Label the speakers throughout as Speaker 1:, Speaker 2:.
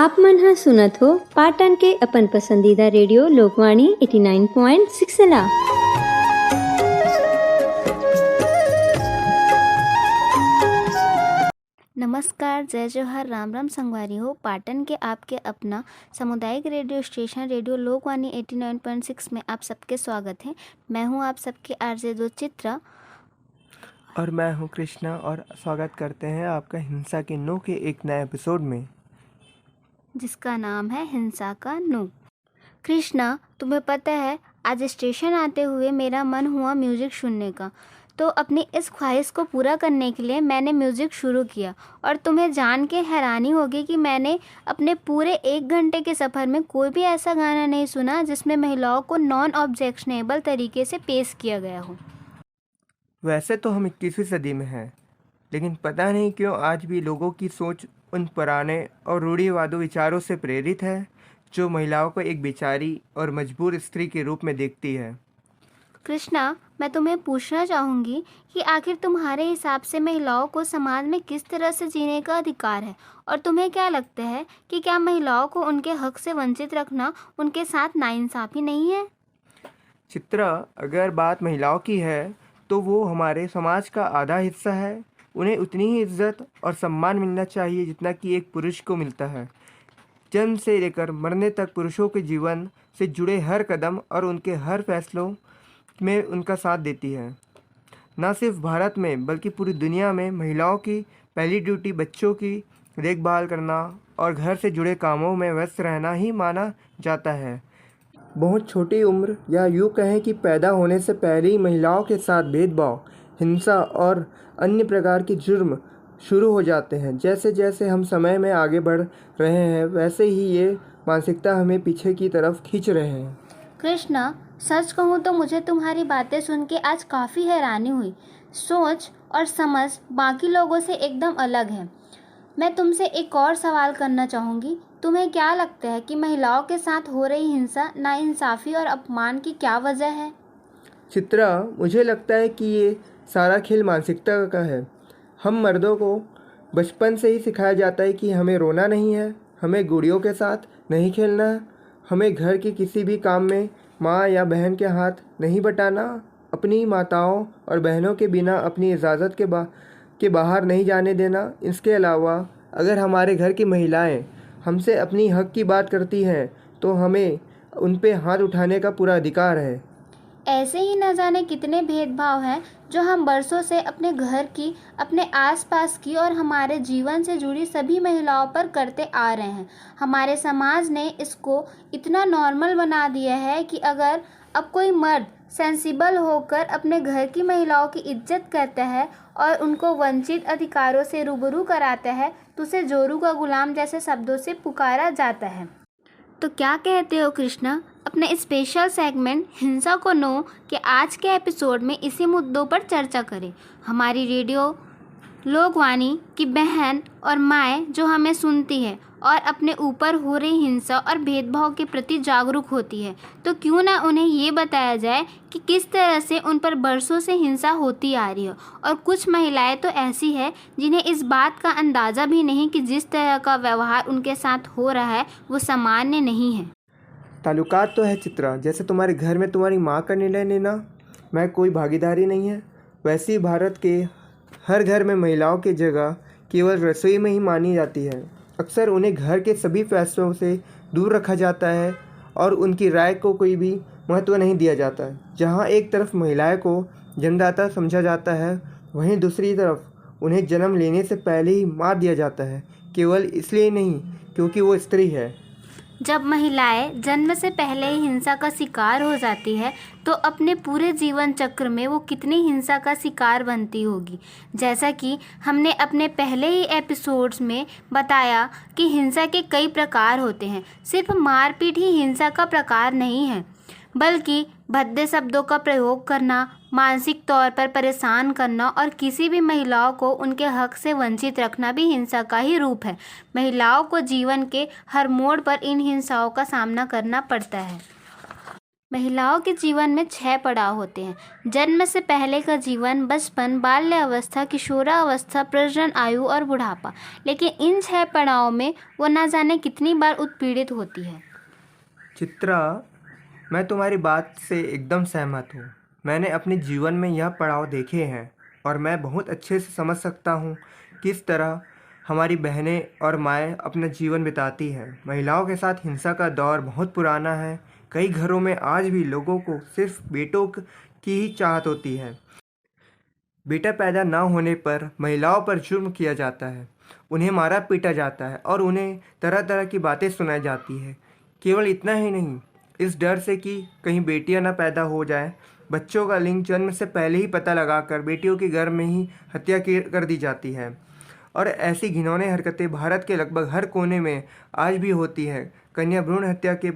Speaker 1: आप मन ह सुनत हो पाटन के अपन पसंदीदा रेडियो लोकवाणी 89.6 ला।
Speaker 2: नमस्कार, जय जोहार, राम राम संगवारी हो। पाटन के आपके अपना सामुदायिक रेडियो स्टेशन रेडियो लोकवाणी 89.6 में आप सबके स्वागत है। मैं हूं आप सबके आरजे दो चित्रा
Speaker 3: और मैं हूं कृष्णा और स्वागत करते हैं आपका हिंसा के नो के एक नए एपिसोड में,
Speaker 2: जिसका नाम है हिंसा का नो। कृष्णा, तुम्हें पता है आज स्टेशन आते हुए मेरा मन हुआ म्यूजिक सुनने का, तो अपनी इस ख्वाहिश को पूरा करने के लिए मैंने म्यूज़िक शुरू किया। और तुम्हें जान के हैरानी होगी कि मैंने अपने पूरे 1 घंटे के सफ़र में कोई भी ऐसा गाना नहीं सुना जिसमें महिलाओं को नॉन ऑब्जेक्शनेबल तरीके से पेश किया गया हो।
Speaker 3: वैसे तो हम 21वीं सदी में हैं, लेकिन पता नहीं क्यों आज भी लोगों की सोच उन पुराने और रूढ़िवादी विचारों से प्रेरित है जो महिलाओं को एक बेचारी और मजबूर स्त्री के रूप में देखती है।
Speaker 2: कृष्णा, मैं तुम्हें पूछना चाहूँगी कि आखिर तुम्हारे हिसाब से महिलाओं को समाज में किस तरह से जीने का अधिकार है, और तुम्हें क्या लगता है कि क्या महिलाओं को उनके हक से वंचित रखना उनके साथ नाइंसाफ़ी नहीं है?
Speaker 3: चित्रा, अगर बात महिलाओं की है तो वो हमारे समाज का आधा हिस्सा है। उन्हें उतनी ही इज्जत और सम्मान मिलना चाहिए जितना कि एक पुरुष को मिलता है। जन्म से लेकर मरने तक पुरुषों के जीवन से जुड़े हर कदम और उनके हर फैसलों में उनका साथ देती है। न सिर्फ भारत में बल्कि पूरी दुनिया में महिलाओं की पहली ड्यूटी बच्चों की देखभाल करना और घर से जुड़े कामों में व्यस्त रहना ही माना जाता है। बहुत छोटी उम्र या यूँ कहें कि पैदा होने से पहले ही महिलाओं के साथ भेदभाव, हिंसा और अन्य प्रकार के जुर्म शुरू हो जाते हैं। जैसे जैसे हम समय में आगे बढ़ रहे हैं वैसे ही ये मानसिकता हमें पीछे की तरफ खींच रहे हैं।
Speaker 2: कृष्णा, सच कहूँ तो मुझे तुम्हारी बातें सुन के आज काफ़ी हैरानी हुई। सोच और समझ बाकी लोगों से एकदम अलग है। मैं तुमसे एक और सवाल करना चाहूँगी। तुम्हें क्या लगता है कि महिलाओं के साथ हो रही हिंसा, नाइंसाफ़ी और अपमान की क्या वजह है?
Speaker 3: चित्रा, मुझे लगता है कि ये सारा खेल मानसिकता का है। हम मर्दों को बचपन से ही सिखाया जाता है कि हमें रोना नहीं है, हमें गुड़ियों के साथ नहीं खेलना है, हमें घर के किसी भी काम में माँ या बहन के हाथ नहीं बटाना, अपनी माताओं और बहनों के बिना अपनी इजाज़त के बाहर नहीं जाने देना। इसके अलावा अगर हमारे घर की महिलाएं हमसे अपनी हक की बात करती हैं तो हमें उन पे हाथ उठाने का पूरा अधिकार है।
Speaker 2: ऐसे ही न जाने कितने भेदभाव हैं जो हम बरसों से अपने घर की, अपने आसपास की और हमारे जीवन से जुड़ी सभी महिलाओं पर करते आ रहे हैं। हमारे समाज ने इसको इतना नॉर्मल बना दिया है कि अगर अब कोई मर्द सेंसिबल होकर अपने घर की महिलाओं की इज्जत करता है और उनको वंचित अधिकारों से रूबरू कराता है तो उसे जोरू का गुलाम जैसे शब्दों से पुकारा जाता है। तो क्या कहते हो कृष्णा, अपने स्पेशल सेगमेंट हिंसा को नो के आज के एपिसोड में इसी मुद्दों पर चर्चा करें। हमारी रेडियो लोकवाणी की बहन और माएँ जो हमें सुनती है और अपने ऊपर हो रही हिंसा और भेदभाव के प्रति जागरूक होती है, तो क्यों ना उन्हें ये बताया जाए कि किस तरह से उन पर बरसों से हिंसा होती आ रही है। और कुछ महिलाएं तो ऐसी है जिन्हें इस बात का अंदाज़ा भी नहीं कि जिस तरह का व्यवहार उनके साथ हो रहा है वो सामान्य नहीं है।
Speaker 3: ताल्लुकात तो है चित्रा, जैसे तुम्हारे घर में तुम्हारी माँ का निर्णय लेना मैं कोई भागीदारी नहीं है, वैसे ही भारत के हर घर में महिलाओं की जगह केवल रसोई में ही मानी जाती है। अक्सर उन्हें घर के सभी फैसलों से दूर रखा जाता है और उनकी राय को कोई भी महत्व नहीं दिया जाता है। जहाँ एक तरफ महिलाएं को जन्मदाता समझा जाता है, वहीं दूसरी तरफ उन्हें जन्म लेने से पहले ही मार दिया जाता है, केवल इसलिए नहीं क्योंकि वो स्त्री है।
Speaker 2: जब महिलाएं जन्म से पहले ही हिंसा का शिकार हो जाती है तो अपने पूरे जीवन चक्र में वो कितनी हिंसा का शिकार बनती होगी। जैसा कि हमने अपने पहले ही एपिसोड्स में बताया कि हिंसा के कई प्रकार होते हैं। सिर्फ मारपीट ही हिंसा का प्रकार नहीं है, बल्कि भद्दे शब्दों का प्रयोग करना, मानसिक तौर पर परेशान करना और किसी भी महिलाओं को उनके हक से वंचित रखना भी हिंसा का ही रूप है। महिलाओं को जीवन के हर मोड़ पर इन हिंसाओं का सामना करना पड़ता है। महिलाओं के जीवन में 6 पड़ाव होते हैं। जन्म से पहले का जीवन, बचपन, बाल्य अवस्था, किशोरावस्था, प्रजनन आयु और बुढ़ापा। लेकिन इन 6 पड़ावों में वो ना जाने कितनी बार उत्पीड़ित होती है।
Speaker 3: चित्रा, मैं तुम्हारी बात से एकदम सहमत हूँ। मैंने अपने जीवन में यह पड़ाव देखे हैं और मैं बहुत अच्छे से समझ सकता हूँ किस तरह हमारी बहनें और माएँ अपना जीवन बिताती हैं। महिलाओं के साथ हिंसा का दौर बहुत पुराना है। कई घरों में आज भी लोगों को सिर्फ बेटों की ही चाहत होती है। बेटा पैदा न होने पर महिलाओं पर जुर्म किया जाता है, उन्हें मारा पीटा जाता है और उन्हें तरह तरह की बातें सुनाई जाती है। केवल इतना ही नहीं, इस डर से कि कहीं बेटियां न पैदा हो जाए, बच्चों का लिंग जन्म से पहले ही पता लगाकर बेटियों के गर्भ में ही हत्या कर दी जाती है। और ऐसी घिनौनी हरकतें भारत के लगभग हर कोने में आज भी होती है। कन्या भ्रूण हत्या के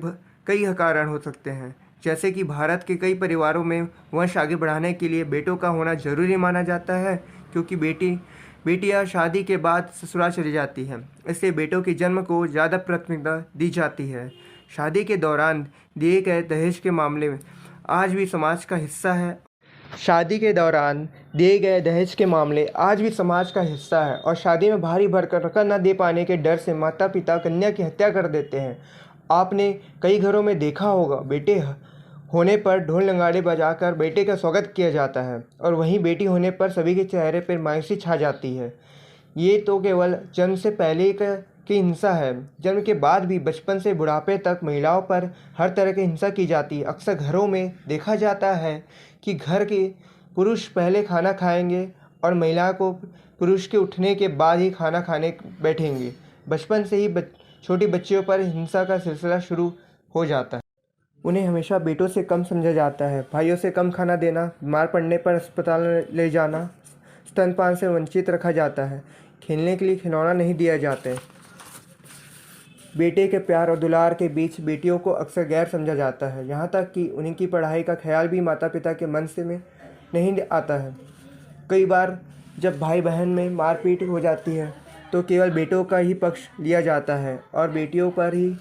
Speaker 3: कई कारण हो सकते हैं, जैसे कि भारत के कई परिवारों में वंश आगे बढ़ाने के लिए बेटों का होना जरूरी माना जाता है, क्योंकि बेटियां शादी के बाद ससुराल चली जाती हैं, इसलिए बेटों के जन्म को ज़्यादा प्राथमिकता दी जाती है। शादी के दौरान दिए गए दहेज के मामले में आज भी समाज का हिस्सा है। शादी के दौरान दिए गए दहेज के मामले आज भी समाज का हिस्सा है और शादी में भारी भरकम रकम न दे पाने के डर से माता पिता कन्या की हत्या कर देते हैं। आपने कई घरों में देखा होगा, बेटे होने पर ढोल नगाड़े बजाकर बेटे का स्वागत किया जाता है और वहीं बेटी होने पर सभी के चेहरे पर मायूसी छा जाती है। ये तो केवल जन्म से पहले की हिंसा है। जन्म के बाद भी बचपन से बुढ़ापे तक महिलाओं पर हर तरह की हिंसा की जाती है। अक्सर घरों में देखा जाता है कि घर के पुरुष पहले खाना खाएंगे और महिला को पुरुष के उठने के बाद ही खाना खाने बैठेंगे। बचपन से ही छोटी बच्चियों पर हिंसा का सिलसिला शुरू हो जाता है। उन्हें हमेशा बेटों से कम समझा जाता है, भाइयों से कम खाना देना, बीमार पड़ने पर अस्पताल ले जाना, स्तनपान से वंचित रखा जाता है, खेलने के लिए खिलौना नहीं दिया जाता है। बेटे के प्यार और दुलार के बीच बेटियों को अक्सर गैर समझा जाता है, यहाँ तक कि उनकी पढ़ाई का ख्याल भी माता पिता के मन से में नहीं आता है। कई बार जब भाई बहन में मारपीट हो जाती है तो केवल बेटों का ही पक्ष लिया जाता है और बेटियों पर ही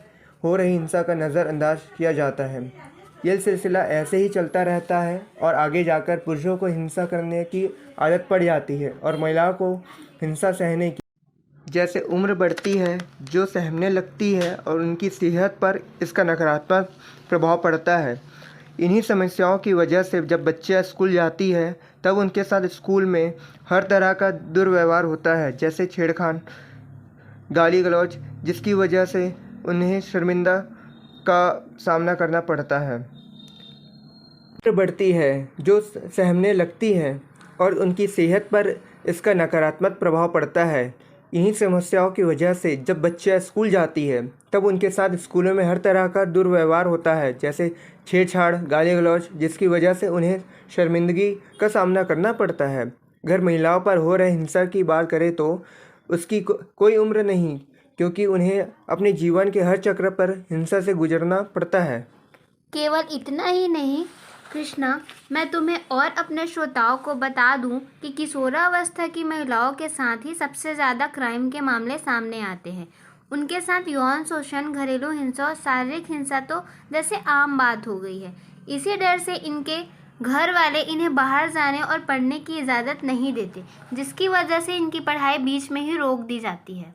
Speaker 3: हो रही हिंसा का नज़रअंदाज किया जाता है। यह सिलसिला ऐसे ही चलता रहता है और आगे जाकर पुरुषों को हिंसा करने की आदत पड़ जाती है और महिलाओं को हिंसा सहने की जैसे उम्र बढ़ती है जो सहने लगती है और उनकी सेहत पर इसका नकारात्मक प्रभाव पड़ता है। इन्हीं समस्याओं की वजह से जब बच्चे स्कूल जाती है तब उनके साथ स्कूल में हर तरह का दुर्व्यवहार होता है, जैसे छेड़खान, गाली गलौज, जिसकी वजह से उन्हें शर्मिंदा का सामना करना पड़ता है। उम्र बढ़ती है जो सहने लगती है और उनकी सेहत पर इसका नकारात्मक प्रभाव पड़ता है। इन्हीं समस्याओं की वजह से जब बच्चा स्कूल जाती है तब उनके साथ स्कूलों में हर तरह का दुर्व्यवहार होता है, जैसे छेड़छाड़, गाली गलौज, जिसकी वजह से उन्हें शर्मिंदगी का सामना करना पड़ता है। अगर महिलाओं पर हो रहे हिंसा की बात करें तो उसकी कोई उम्र नहीं, क्योंकि उन्हें अपने जीवन के हर चक्र पर हिंसा से गुजरना पड़ता है।
Speaker 2: केवल इतना ही नहीं कृष्णा, मैं तुम्हें और अपने श्रोताओं को बता दूं कि किशोरावस्था की महिलाओं के साथ ही सबसे ज़्यादा क्राइम के मामले सामने आते हैं। उनके साथ यौन शोषण, घरेलू हिंसा और शारीरिक हिंसा तो जैसे आम बात हो गई है। इसी डर से इनके घर वाले इन्हें बाहर जाने और पढ़ने की इजाज़त नहीं देते, जिसकी वजह से इनकी पढ़ाई बीच में ही रोक दी जाती है।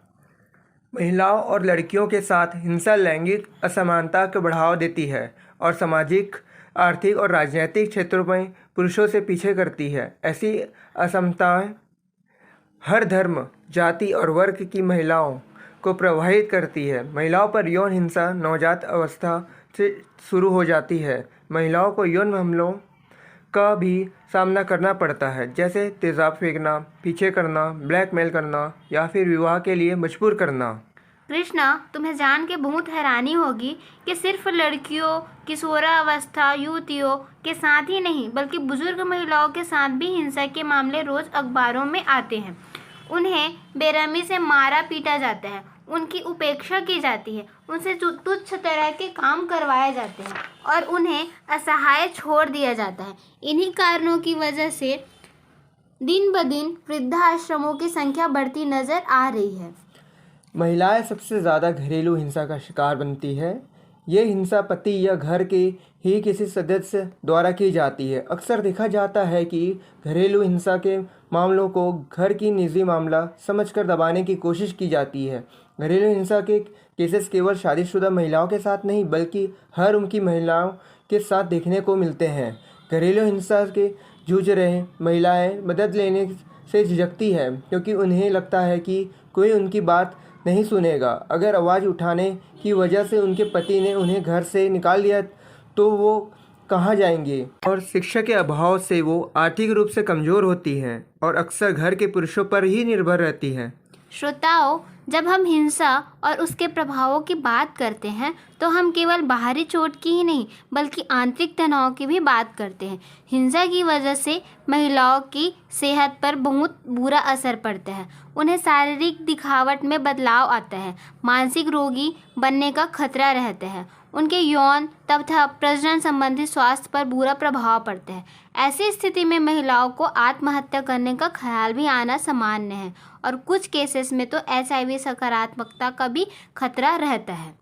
Speaker 3: महिलाओं और लड़कियों के साथ हिंसा लैंगिक असमानता को बढ़ावा देती है और सामाजिक, आर्थिक और राजनीतिक क्षेत्रों में पुरुषों से पीछे करती है। ऐसी असमताएं हर धर्म, जाति और वर्ग की महिलाओं को प्रभावित करती है। महिलाओं पर यौन हिंसा नवजात अवस्था से शुरू हो जाती है। महिलाओं को यौन हमलों का भी सामना करना पड़ता है, जैसे तेजाब फेंकना, पीछे करना, ब्लैकमेल करना या फिर विवाह के लिए मजबूर करना।
Speaker 2: कृष्णा, तुम्हें जान के बहुत हैरानी होगी कि सिर्फ लड़कियों, किशोरावस्था युवतियों के साथ ही नहीं बल्कि बुजुर्ग महिलाओं के साथ भी हिंसा के मामले रोज अखबारों में आते हैं। उन्हें बेरहमी से मारा पीटा जाता है, उनकी उपेक्षा की जाती है, उनसे तुच्छ तरह के काम करवाए जाते हैं और उन्हें असहाय छोड़ दिया जाता है। इन्हीं कारणों की वजह से दिन ब दिन वृद्धाश्रमों की संख्या बढ़ती नजर आ रही है।
Speaker 3: महिलाएं सबसे ज़्यादा घरेलू हिंसा का शिकार बनती है। ये हिंसा पति या घर के ही किसी सदस्य द्वारा की जाती है। अक्सर देखा जाता है कि घरेलू हिंसा के मामलों को घर की निजी मामला समझकर दबाने की कोशिश की जाती है। घरेलू हिंसा के केसेस केवल शादीशुदा महिलाओं के साथ नहीं बल्कि हर उम्र की महिलाओं के साथ देखने को मिलते हैं। घरेलू हिंसा के जूझ रहे महिलाएं मदद लेने से झिझकती है क्योंकि उन्हें लगता है कि कोई उनकी बात नहीं सुनेगा। अगर आवाज़ उठाने की वजह से उनके पति ने उन्हें घर से निकाल दिया तो वो कहाँ जाएंगे, और शिक्षा के अभाव से वो आर्थिक रूप से कमज़ोर होती हैं और अक्सर घर के पुरुषों पर ही निर्भर रहती हैं।
Speaker 2: श्रोताओं, जब हम हिंसा और उसके प्रभावों की बात करते हैं तो हम केवल बाहरी चोट की ही नहीं बल्कि आंतरिक तनाव की भी बात करते हैं। हिंसा की वजह से महिलाओं की सेहत पर बहुत बुरा असर पड़ता है। उन्हें शारीरिक दिखावट में बदलाव आता है, मानसिक रोगी बनने का खतरा रहता है, उनके यौन तथा प्रजनन संबंधी स्वास्थ्य पर बुरा प्रभाव पड़ता है। ऐसी स्थिति में महिलाओं को आत्महत्या करने का ख्याल भी आना सामान्य है और कुछ केसेस में तो HIV सकारात्मकता का भी खतरा रहता है।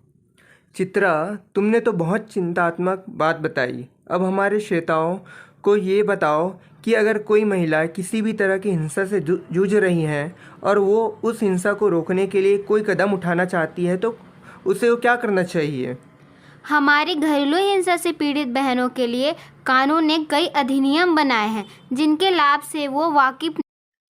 Speaker 3: चित्रा, तुमने तो बहुत चिंतात्मक बात बताई। अब हमारे श्रोताओं को ये बताओ कि अगर कोई महिला किसी भी तरह की हिंसा से जूझ रही है और वो उस हिंसा को रोकने के लिए कोई कदम उठाना चाहती है तो उसे वो क्या करना चाहिए?
Speaker 2: हमारी घरेलू हिंसा से पीड़ित बहनों के लिए कानून ने कई अधिनियम बनाए हैं जिनके लाभ से वो वाकिफ।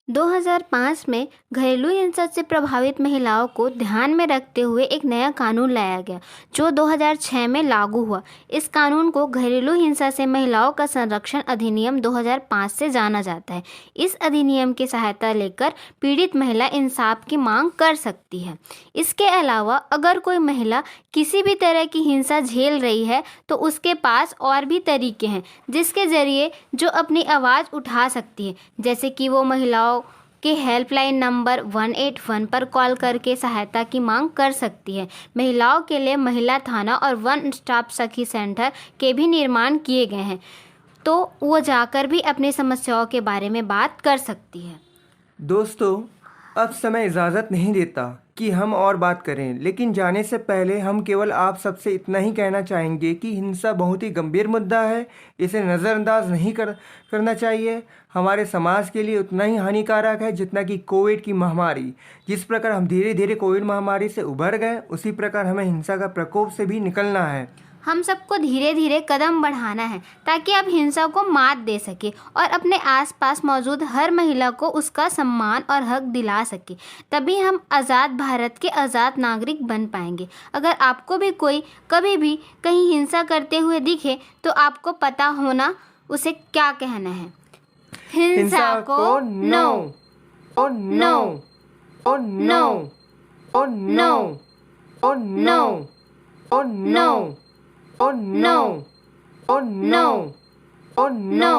Speaker 2: 2005 में घरेलू हिंसा से प्रभावित महिलाओं को ध्यान में रखते हुए एक नया कानून लाया गया जो 2006 में लागू हुआ। इस कानून को घरेलू हिंसा से महिलाओं का संरक्षण अधिनियम 2005 से जाना जाता है। इस अधिनियम की सहायता लेकर पीड़ित महिला इंसाफ की मांग कर सकती है। इसके अलावा अगर कोई महिला किसी भी तरह की हिंसा झेल रही है तो उसके पास और भी तरीके हैं जिसके जरिए जो अपनी आवाज़ उठा सकती है, जैसे कि वो महिलाओं के हेल्पलाइन नंबर 181 पर कॉल करके सहायता की मांग कर सकती है। महिलाओं के लिए महिला थाना और वन स्टॉप सखी सेंटर के भी निर्माण किए गए हैं, तो वो जाकर भी अपनी समस्याओं के बारे में बात कर सकती है।
Speaker 3: दोस्तों, अब समय इजाज़त नहीं देता कि हम और बात करें, लेकिन जाने से पहले हम केवल आप सबसे इतना ही कहना चाहेंगे कि हिंसा बहुत ही गंभीर मुद्दा है। इसे नज़रअंदाज नहीं करना चाहिए। हमारे समाज के लिए उतना ही हानिकारक है जितना कि कोविड की महामारी। जिस प्रकार हम धीरे धीरे कोविड महामारी से उभर गए, उसी प्रकार हमें हिंसा का प्रकोप से भी निकलना है।
Speaker 2: हम सबको धीरे धीरे कदम बढ़ाना है ताकि आप हिंसा को मात दे सके और अपने आसपास मौजूद हर महिला को उसका सम्मान और हक दिला सके। तभी हम आज़ाद भारत के आज़ाद नागरिक बन पाएंगे। अगर आपको भी कोई कभी भी कहीं हिंसा करते हुए दिखे तो आपको पता होना उसे क्या कहना है। हिंसा को no, oh no, oh no, oh no, oh no, oh no, oh no, oh no, oh no,